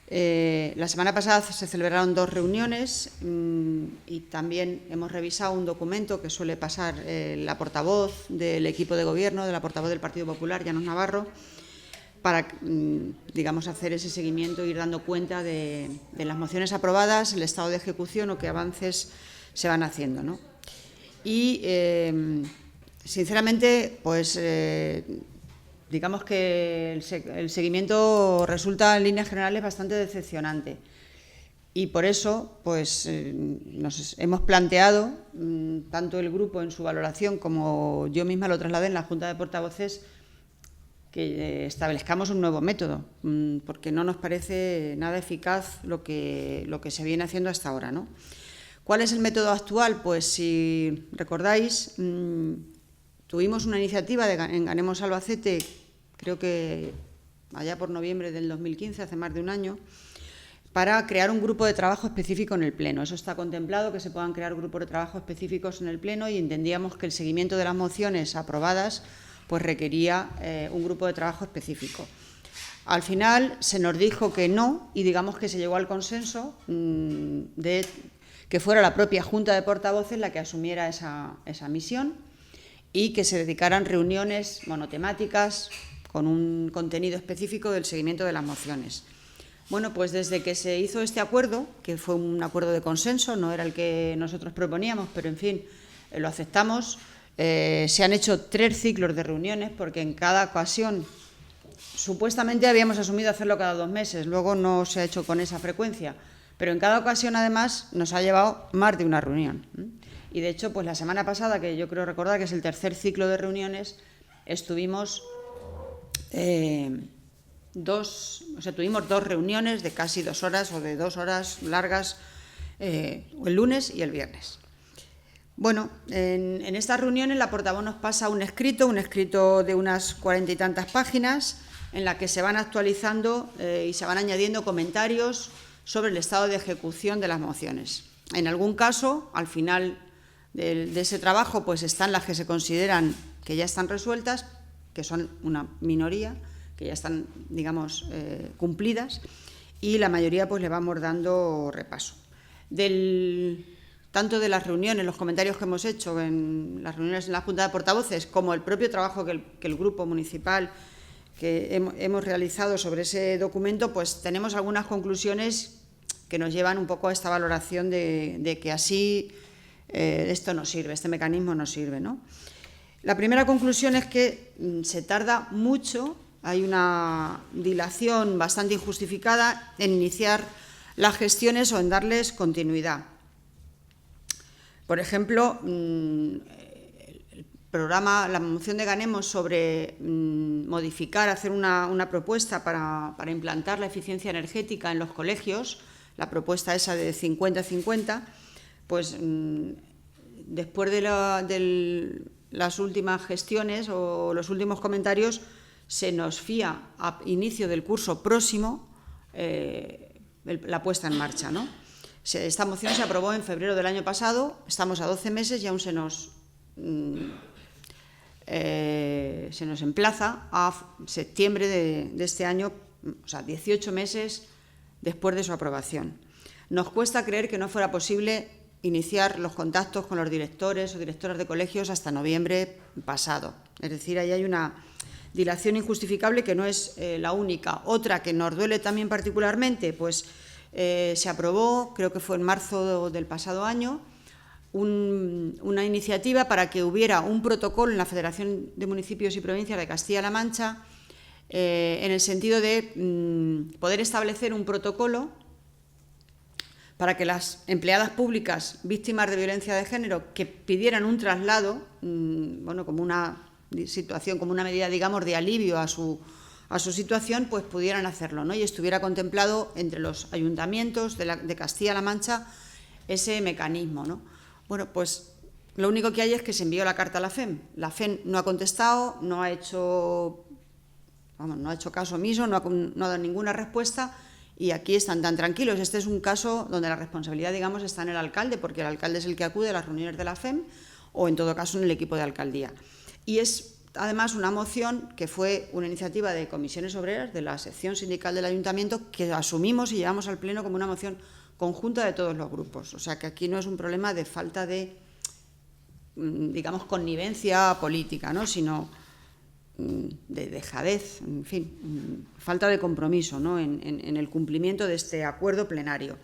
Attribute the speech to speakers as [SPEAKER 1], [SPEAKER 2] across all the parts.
[SPEAKER 1] La semana pasada se celebraron 2 reuniones y también hemos revisado un documento que suele pasar la portavoz del equipo de gobierno, de la portavoz del Partido Popular, Llanos Navarro, para, digamos, hacer ese seguimiento e ir dando cuenta de las mociones aprobadas, el estado de ejecución o qué avances se van haciendo, ¿no? Y, sinceramente, pues digamos que el seguimiento resulta en líneas generales bastante decepcionante y por eso pues nos hemos planteado, tanto el grupo en su valoración como yo misma lo trasladé en la Junta de Portavoces, que establezcamos un nuevo método, porque no nos parece nada eficaz lo que se viene haciendo hasta ahora, ¿no? ¿Cuál es el método actual? Pues si recordáis, tuvimos una iniciativa en Ganemos Albacete, creo que allá por noviembre del 2015, hace más de un año, para crear un grupo de trabajo específico en el Pleno. Eso está contemplado, que se puedan crear grupos de trabajo específicos en el Pleno, y entendíamos que el seguimiento de las mociones aprobadas pues requería un grupo de trabajo específico. Al final se nos dijo que no, y digamos que se llegó al consenso de que fuera la propia Junta de Portavoces la que asumiera esa misión y que se dedicaran reuniones monotemáticas con un contenido específico del seguimiento de las mociones. Bueno, pues desde que se hizo este acuerdo, que fue un acuerdo de consenso, no era el que nosotros proponíamos, pero en fin, lo aceptamos, se han hecho 3 ciclos de reuniones, porque en cada ocasión, supuestamente habíamos asumido hacerlo cada 2 meses, luego no se ha hecho con esa frecuencia, pero en cada ocasión, además, nos ha llevado más de una reunión. Y, de hecho, pues la semana pasada, que yo creo recordar que es el 3er ciclo de reuniones, tuvimos 2 reuniones de casi 2 horas o de 2 horas largas, el lunes y el viernes. Bueno, en estas reuniones la portavoz nos pasa un escrito de unas 40 y tantas páginas, en la que se van actualizando y se van añadiendo comentarios sobre el estado de ejecución de las mociones. En algún caso, al final de ese trabajo, pues están las que se consideran que ya están resueltas, que son una minoría, que ya están, digamos, cumplidas, y la mayoría pues le vamos dando repaso. Tanto de las reuniones, los comentarios que hemos hecho en las reuniones en la Junta de Portavoces, como el propio trabajo que el grupo municipal que hemos realizado sobre ese documento, pues tenemos algunas conclusiones que nos llevan un poco a esta valoración de que así esto no sirve, este mecanismo no sirve, ¿no? La primera conclusión es que se tarda mucho, hay una dilación bastante injustificada en iniciar las gestiones o en darles continuidad. Por ejemplo, la moción de Ganemos sobre modificar, hacer una propuesta para implantar la eficiencia energética en los colegios, la propuesta esa de 50-50, pues después de las últimas gestiones o los últimos comentarios, se nos fía a inicio del curso próximo la puesta en marcha, ¿no? Esta moción se aprobó en febrero del año pasado, estamos a 12 meses y aún se nos emplaza a septiembre de este año, o sea, 18 meses después de su aprobación. Nos cuesta creer que no fuera posible iniciar los contactos con los directores o directoras de colegios hasta noviembre pasado. Es decir, ahí hay una dilación injustificable que no es la única. Otra que nos duele también particularmente, pues se aprobó, creo que fue en marzo del pasado año, una iniciativa para que hubiera un protocolo en la Federación de Municipios y Provincias de Castilla-La Mancha, en el sentido de poder establecer un protocolo para que las empleadas públicas víctimas de violencia de género que pidieran un traslado, bueno, como una situación, como una medida, digamos, de alivio a su situación, pues pudieran hacerlo, ¿no? Y estuviera contemplado entre los ayuntamientos de Castilla-La Mancha ese mecanismo, ¿no? Bueno, pues lo único que hay es que se envió la carta a la FEM. La FEM no ha contestado, no ha hecho caso omiso, no ha dado ninguna respuesta, y aquí están tan tranquilos. Este es un caso donde la responsabilidad, digamos, está en el alcalde, porque el alcalde es el que acude a las reuniones de la FEM, o en todo caso en el equipo de alcaldía. Y es además una moción que fue una iniciativa de Comisiones Obreras, de la sección sindical del Ayuntamiento, que asumimos y llevamos al Pleno como una moción conjunta de todos los grupos. O sea que aquí no es un problema de falta de, digamos, connivencia política, ¿no?, sino de dejadez, en fin, falta de compromiso, ¿no?, en el cumplimiento de este acuerdo plenario.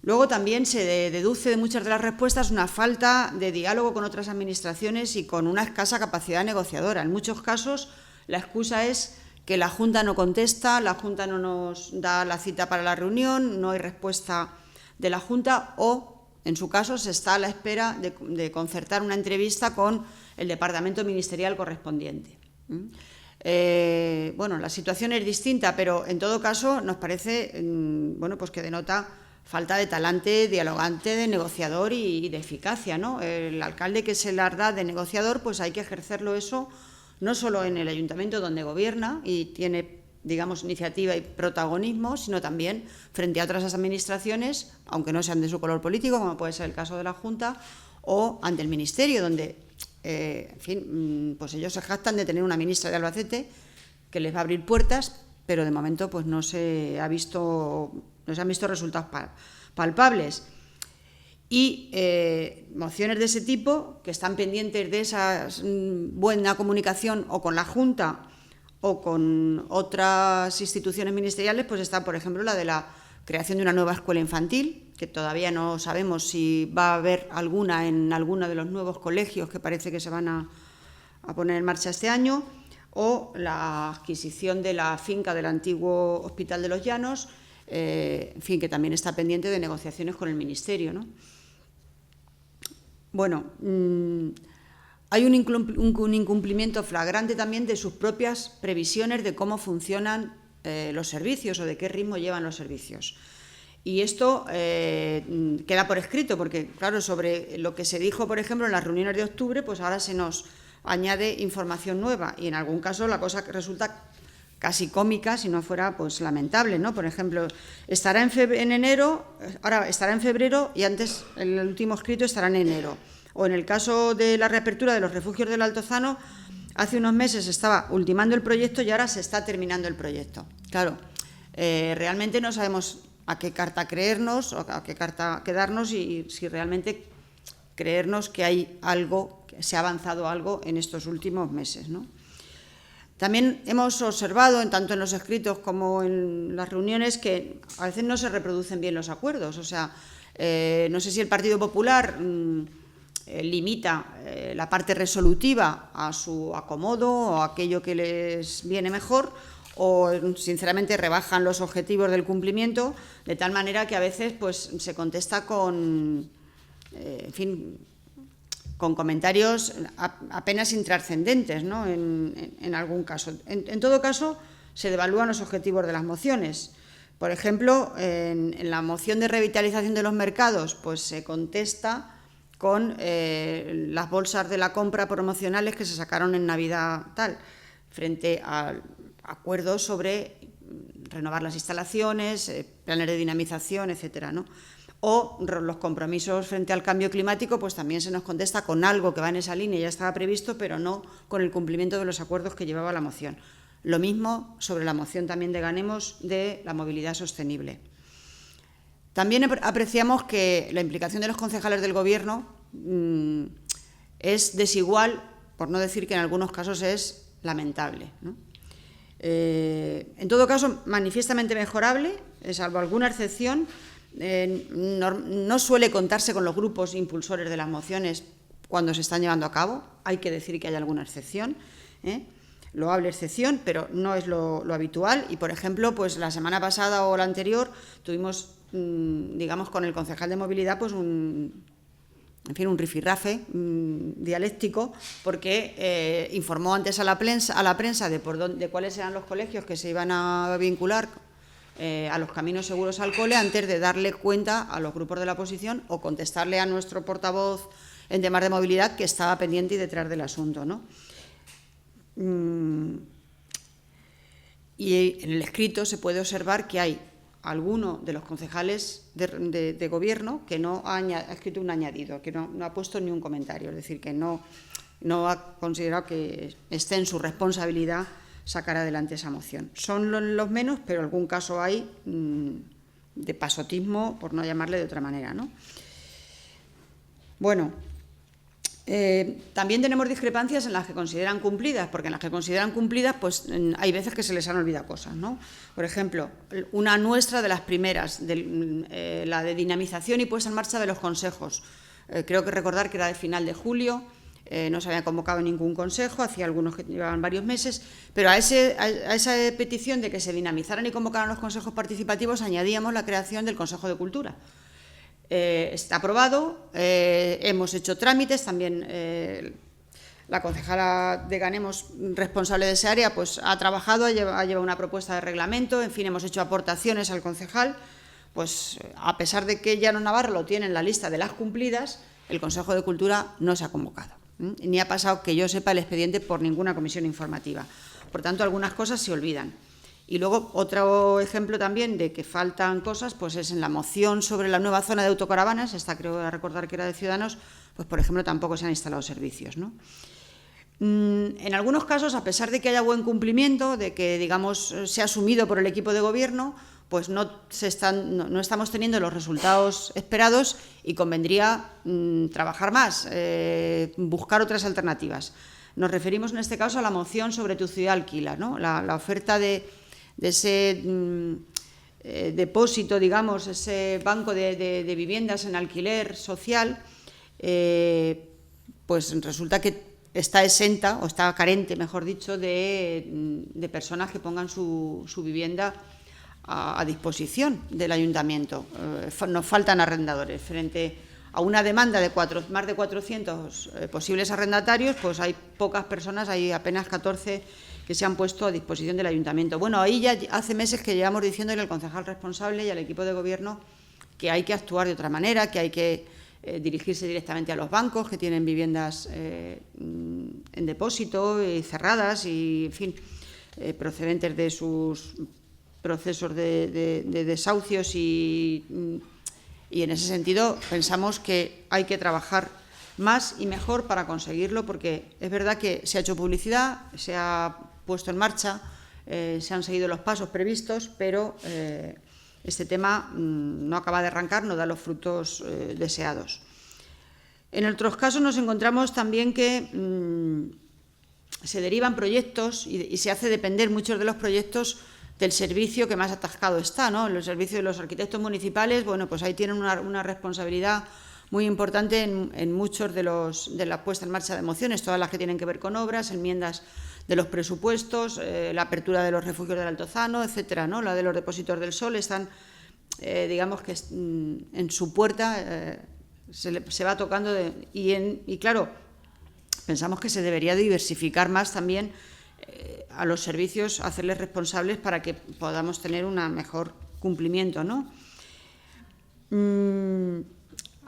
[SPEAKER 1] Luego también se deduce de muchas de las respuestas una falta de diálogo con otras administraciones y con una escasa capacidad negociadora. En muchos casos la excusa es que la Junta no contesta, la Junta no nos da la cita para la reunión, no hay respuesta de la Junta o, en su caso, se está a la espera de concertar una entrevista con el departamento ministerial correspondiente. Bueno, la situación es distinta, pero en todo caso nos parece bueno, pues que denota falta de talante dialogante, de negociador y de eficacia, ¿no? El alcalde que se las da de negociador, pues hay que ejercerlo eso no solo en el ayuntamiento donde gobierna y tiene, digamos, iniciativa y protagonismo, sino también frente a otras administraciones, aunque no sean de su color político, como puede ser el caso de la Junta, o ante el Ministerio, donde, en fin, pues ellos se jactan de tener una ministra de Albacete que les va a abrir puertas, pero de momento pues no se han visto resultados palpables. Y mociones de ese tipo, que están pendientes de esa buena comunicación o con la Junta o con otras instituciones ministeriales, pues está, por ejemplo, la de la creación de una nueva escuela infantil, que todavía no sabemos si va a haber alguna en alguno de los nuevos colegios que parece que se van a poner en marcha este año, o la adquisición de la finca del antiguo Hospital de los Llanos, en fin, que también está pendiente de negociaciones con el Ministerio, ¿no? Bueno, hay un incumplimiento flagrante también de sus propias previsiones de cómo funcionan los servicios o de qué ritmo llevan los servicios. Y esto queda por escrito, porque, claro, sobre lo que se dijo, por ejemplo, en las reuniones de octubre, pues ahora se nos añade información nueva y en algún caso la cosa resulta casi cómica, si no fuera pues lamentable, ¿no? Por ejemplo, estará en enero, ahora estará en febrero y antes el último escrito estará en enero. O en el caso de la reapertura de los refugios del Altozano, hace unos meses estaba ultimando el proyecto y ahora se está terminando el proyecto. Claro, realmente no sabemos a qué carta creernos o a qué carta quedarnos y si realmente creernos que hay algo, que se ha avanzado algo en estos últimos meses, ¿no? También hemos observado, tanto en los escritos como en las reuniones, que a veces no se reproducen bien los acuerdos. O sea, no sé si el Partido Popular limita la parte resolutiva a su acomodo o a aquello que les viene mejor, o sinceramente rebajan los objetivos del cumplimiento, de tal manera que a veces pues, se contesta con, en fin, con comentarios apenas intrascendentes, ¿no? En algún caso. En todo caso, se devalúan los objetivos de las mociones. Por ejemplo, en la moción de revitalización de los mercados, pues se contesta con las bolsas de la compra promocionales que se sacaron en Navidad tal, frente a acuerdos sobre renovar las instalaciones, planes de dinamización, etcétera, ¿no? O los compromisos frente al cambio climático, pues también se nos contesta con algo que va en esa línea, ya estaba previsto, pero no con el cumplimiento de los acuerdos que llevaba la moción. Lo mismo sobre la moción también de Ganemos de la movilidad sostenible. También apreciamos que la implicación de los concejales del Gobierno es desigual, por no decir que en algunos casos es lamentable, ¿no? En todo caso, manifiestamente mejorable, salvo alguna excepción. No suele contarse con los grupos impulsores de las mociones cuando se están llevando a cabo. Hay que decir que hay alguna excepción, loable excepción, pero no es lo habitual. Y, por ejemplo, pues la semana pasada o la anterior tuvimos, digamos, con el concejal de movilidad, pues un rifirrafe dialéctico, porque informó antes a la prensa de cuáles eran los colegios que se iban a vincular a los caminos seguros al cole antes de darle cuenta a los grupos de la oposición o contestarle a nuestro portavoz en temas de movilidad que estaba pendiente y detrás del asunto, ¿no? Y en el escrito se puede observar que hay alguno de los concejales de Gobierno que no ha escrito un añadido, que no ha puesto ni un comentario, es decir, que no no ha considerado que esté en su responsabilidad sacar adelante esa moción. Son los menos, pero algún caso hay de pasotismo, por no llamarle de otra manera, ¿no? Bueno, también tenemos discrepancias en las que consideran cumplidas, porque en las que consideran cumplidas, pues hay veces que se les han olvidado cosas, ¿no? Por ejemplo, una nuestra de las primeras, la de dinamización y puesta en marcha de los consejos. Creo que recordar que era de final de julio, no se había convocado ningún consejo, hacía algunos que llevaban varios meses, pero a esa petición de que se dinamizaran y convocaran los consejos participativos añadíamos la creación del Consejo de Cultura. Está aprobado, hemos hecho trámites, también la concejala de Ganemos, responsable de esa área, pues ha trabajado, ha llevado una propuesta de reglamento, en fin, hemos hecho aportaciones al concejal, pues a pesar de que Llano Navarro lo tiene en la lista de las cumplidas, el Consejo de Cultura no se ha convocado, ni ha pasado, que yo sepa, el expediente por ninguna comisión informativa. Por tanto, algunas cosas se olvidan. Y luego, otro ejemplo también de que faltan cosas, pues es en la moción sobre la nueva zona de autocaravanas, esta creo recordar que era de Ciudadanos, pues por ejemplo tampoco se han instalado servicios, ¿no? En algunos casos, a pesar de que haya buen cumplimiento, de que, digamos, sea asumido por el equipo de gobierno, pues no estamos teniendo los resultados esperados y convendría trabajar más, buscar otras alternativas. Nos referimos en este caso a la moción sobre Tu Ciudad Alquila, ¿no? La oferta de ese depósito, digamos, ese banco de viviendas en alquiler social, pues resulta que está exenta, o está carente, mejor dicho, de personas que pongan su vivienda a disposición del ayuntamiento. Nos faltan arrendadores. Frente a una demanda de más de 400 posibles arrendatarios, pues hay pocas personas, hay apenas 14 que se han puesto a disposición del ayuntamiento. Bueno, ahí ya hace meses que llevamos diciéndole al concejal responsable y al equipo de gobierno que hay que actuar de otra manera, que hay que dirigirse directamente a los bancos que tienen viviendas en depósito y cerradas y, en fin, procedentes de sus procesos de desahucios y en ese sentido pensamos que hay que trabajar más y mejor para conseguirlo, porque es verdad que se ha hecho publicidad, se ha puesto en marcha, se han seguido los pasos previstos, pero este tema no acaba de arrancar, no da los frutos deseados. En otros casos nos encontramos también que se derivan proyectos y se hace depender muchos de los proyectos del servicio que más atascado está, ¿no? El servicio de los arquitectos municipales, bueno, pues ahí tienen una responsabilidad muy importante en muchos de la puesta en marcha de mociones, todas las que tienen que ver con obras, enmiendas de los presupuestos, la apertura de los refugios del Altozano, etcétera, ¿no? La de los depósitos del Sol están, digamos que en su puerta se va tocando y claro, pensamos que se debería diversificar más también a los servicios, hacerles responsables para que podamos tener un mejor cumplimiento, ¿no?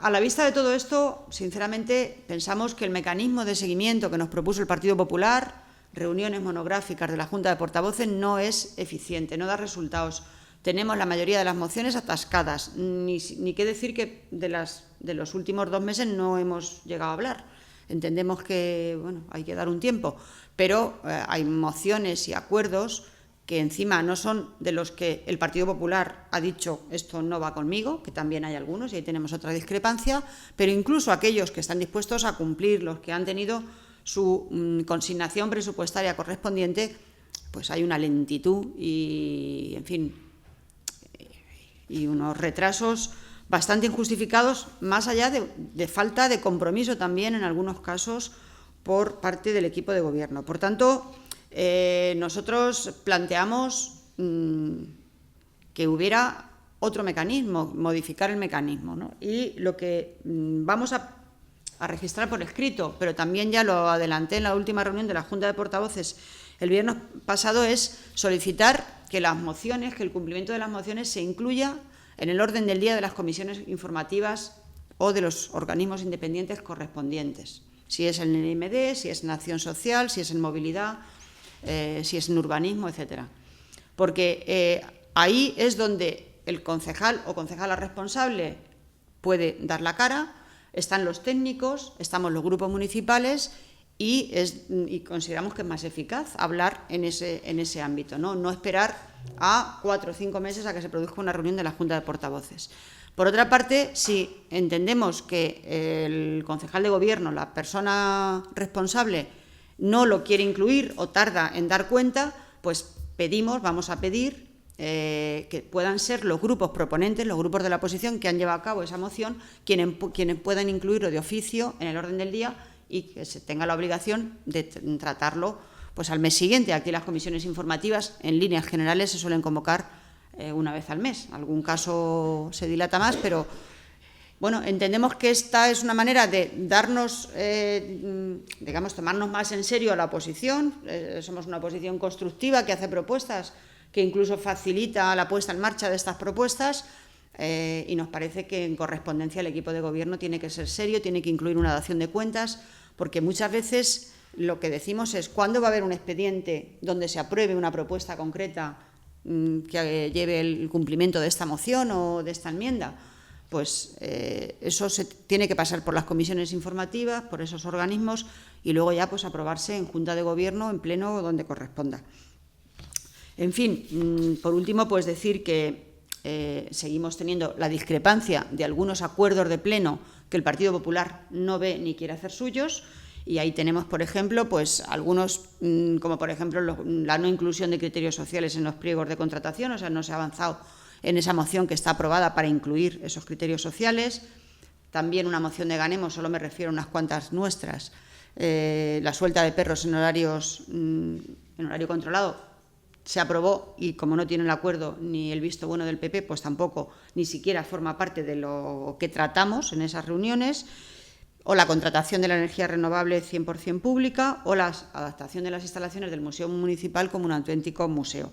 [SPEAKER 1] A la vista de todo esto, sinceramente, pensamos que el mecanismo de seguimiento que nos propuso el Partido Popular, reuniones monográficas de la Junta de Portavoces, no es eficiente, no da resultados. Tenemos la mayoría de las mociones atascadas, ni qué decir que de los últimos 2 meses no hemos llegado a hablar. Entendemos que bueno, hay que dar un tiempo, pero hay mociones y acuerdos que encima no son de los que el Partido Popular ha dicho esto no va conmigo, que también hay algunos y ahí tenemos otra discrepancia, pero incluso aquellos que están dispuestos a cumplir, los que han tenido su consignación presupuestaria correspondiente, pues hay una lentitud y, en fin, y unos retrasos bastante injustificados, más allá de falta de compromiso también en algunos casos por parte del equipo de gobierno. Por tanto, nosotros planteamos que hubiera otro mecanismo, modificar el mecanismo, ¿no? Y lo que vamos a registrar por escrito, pero también ya lo adelanté en la última reunión de la Junta de Portavoces el viernes pasado, es solicitar que las mociones, que el cumplimiento de las mociones se incluya en el orden del día de las comisiones informativas o de los organismos independientes correspondientes. Si es en el IMD, si es en Acción Social, si es en Movilidad, si es en Urbanismo, etcétera. Porque ahí es donde el concejal o concejala responsable puede dar la cara, están los técnicos, estamos los grupos municipales y consideramos que es más eficaz hablar en ese ámbito, no esperar a 4 o 5 meses a que se produzca una reunión de la Junta de Portavoces. Por otra parte, si entendemos que el concejal de Gobierno, la persona responsable, no lo quiere incluir o tarda en dar cuenta, pues vamos a pedir que puedan ser los grupos proponentes, los grupos de la oposición que han llevado a cabo esa moción, quienes puedan incluirlo de oficio en el orden del día y que se tenga la obligación de tratarlo pues al mes siguiente. Aquí las comisiones informativas, en líneas generales, se suelen convocar una vez al mes. Algún caso se dilata más, pero bueno, entendemos que esta es una manera de darnos, tomarnos más en serio a la oposición. Somos una oposición constructiva que hace propuestas, que incluso facilita la puesta en marcha de estas propuestas, y nos parece que en correspondencia el equipo de Gobierno tiene que ser serio, tiene que incluir una dación de cuentas, porque muchas veces lo que decimos es ¿cuándo va a haber un expediente donde se apruebe una propuesta concreta que lleve el cumplimiento de esta moción o de esta enmienda? Pues eso se tiene que pasar por las comisiones informativas, por esos organismos, y luego ya pues aprobarse en Junta de Gobierno, en pleno, donde corresponda. En fin, por último, pues decir que seguimos teniendo la discrepancia de algunos acuerdos de pleno que el Partido Popular no ve ni quiere hacer suyos, y ahí tenemos, por ejemplo, pues algunos, como por ejemplo la no inclusión de criterios sociales en los pliegos de contratación, o sea, no se ha avanzado en esa moción que está aprobada para incluir esos criterios sociales. También una moción de Ganemos, solo me refiero a unas cuantas nuestras, la suelta de perros en horario controlado, se aprobó y como no tiene el acuerdo ni el visto bueno del PP, pues tampoco ni siquiera forma parte de lo que tratamos en esas reuniones, o la contratación de la energía renovable 100% pública, o la adaptación de las instalaciones del Museo Municipal como un auténtico museo.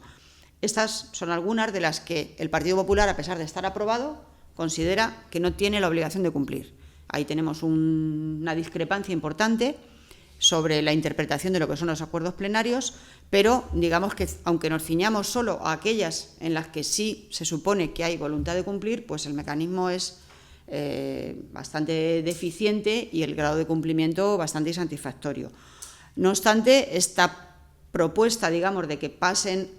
[SPEAKER 1] Estas son algunas de las que el Partido Popular, a pesar de estar aprobado, considera que no tiene la obligación de cumplir. Ahí tenemos una discrepancia importante sobre la interpretación de lo que son los acuerdos plenarios, pero digamos que aunque nos ciñamos solo a aquellas en las que sí se supone que hay voluntad de cumplir, pues el mecanismo es bastante deficiente y el grado de cumplimiento bastante insatisfactorio. No obstante, esta propuesta, digamos, de que pasen,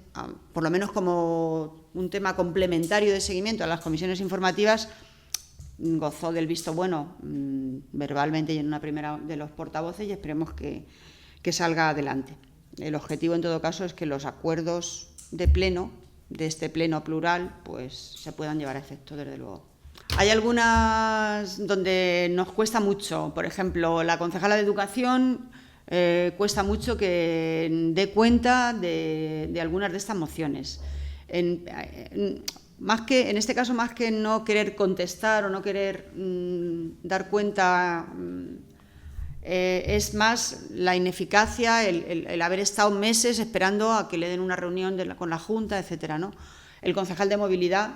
[SPEAKER 1] por lo menos como un tema complementario de seguimiento a las comisiones informativas, gozó del visto bueno verbalmente y en una primera de los portavoces, y esperemos que salga adelante. El objetivo, en todo caso, es que los acuerdos de pleno, de este pleno plural, pues se puedan llevar a efecto, desde luego. Hay algunas donde nos cuesta mucho. Por ejemplo, la concejala de Educación cuesta mucho que dé cuenta de algunas de estas mociones. En este caso, más que no querer contestar o no querer dar cuenta, es más la ineficacia, el haber estado meses esperando a que le den una reunión con la Junta, etcétera, ¿no? El concejal de Movilidad,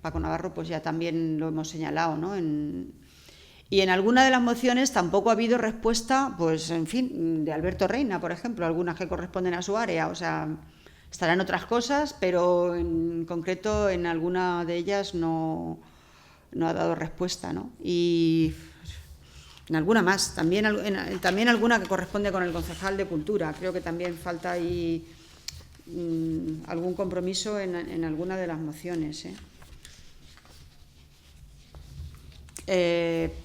[SPEAKER 1] Paco Navarro, pues ya también lo hemos señalado, ¿no? Y en alguna de las mociones tampoco ha habido respuesta, pues en fin, de Alberto Reina, por ejemplo, algunas que corresponden a su área, o sea, estarán otras cosas, pero en concreto en alguna de ellas no ha dado respuesta, ¿no? Y en alguna más, también alguna que corresponde con el concejal de Cultura. Creo que también falta ahí algún compromiso en alguna de las mociones,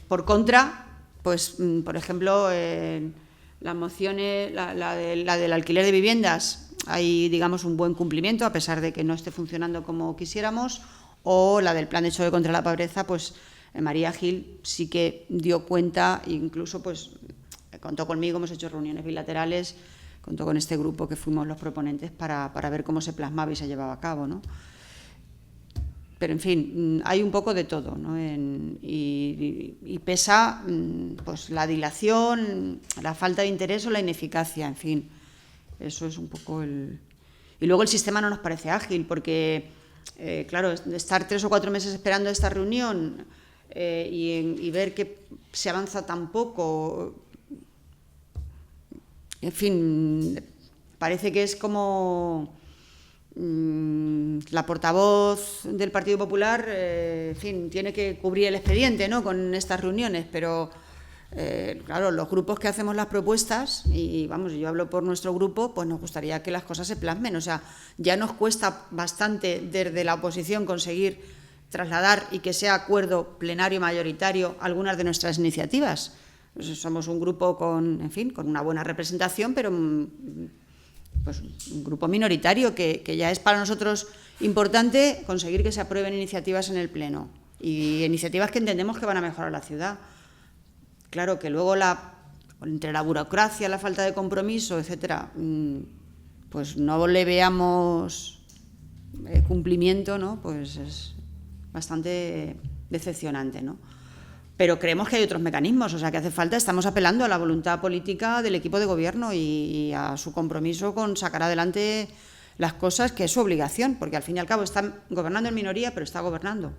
[SPEAKER 1] por contra, pues por ejemplo, las mociones, la del alquiler de viviendas, hay, digamos, un buen cumplimiento, a pesar de que no esté funcionando como quisiéramos, o la del plan de choque contra la pobreza, pues María Gil sí que dio cuenta, incluso pues contó conmigo, hemos hecho reuniones bilaterales, contó con este grupo que fuimos los proponentes para ver cómo se plasmaba y se llevaba a cabo, ¿no? Pero, en fin, hay un poco de todo, ¿no? Y pesa pues la dilación, la falta de interés o la ineficacia, en fin. Eso es un poco el... Y luego el sistema no nos parece ágil, porque, claro, estar 3 o 4 meses esperando esta reunión y ver que se avanza tan poco, en fin, parece que es como... la portavoz del Partido Popular, en fin, tiene que cubrir el expediente, ¿no?, con estas reuniones, pero Claro, los grupos que hacemos las propuestas, y vamos, yo hablo por nuestro grupo, pues nos gustaría que las cosas se plasmen. O sea, ya nos cuesta bastante desde la oposición conseguir trasladar y que sea acuerdo plenario mayoritario algunas de nuestras iniciativas. Pues somos un grupo con, en fin, con una buena representación, pero pues un grupo minoritario que ya es para nosotros importante conseguir que se aprueben iniciativas en el Pleno y iniciativas que entendemos que van a mejorar la ciudad. Claro que luego entre la burocracia, la falta de compromiso, etcétera, pues no le veamos cumplimiento, ¿no? Pues es bastante decepcionante, ¿no? Pero creemos que hay otros mecanismos, o sea, que hace falta, estamos apelando a la voluntad política del equipo de gobierno y a su compromiso con sacar adelante las cosas, que es su obligación, porque al fin y al cabo están gobernando en minoría, pero está gobernando.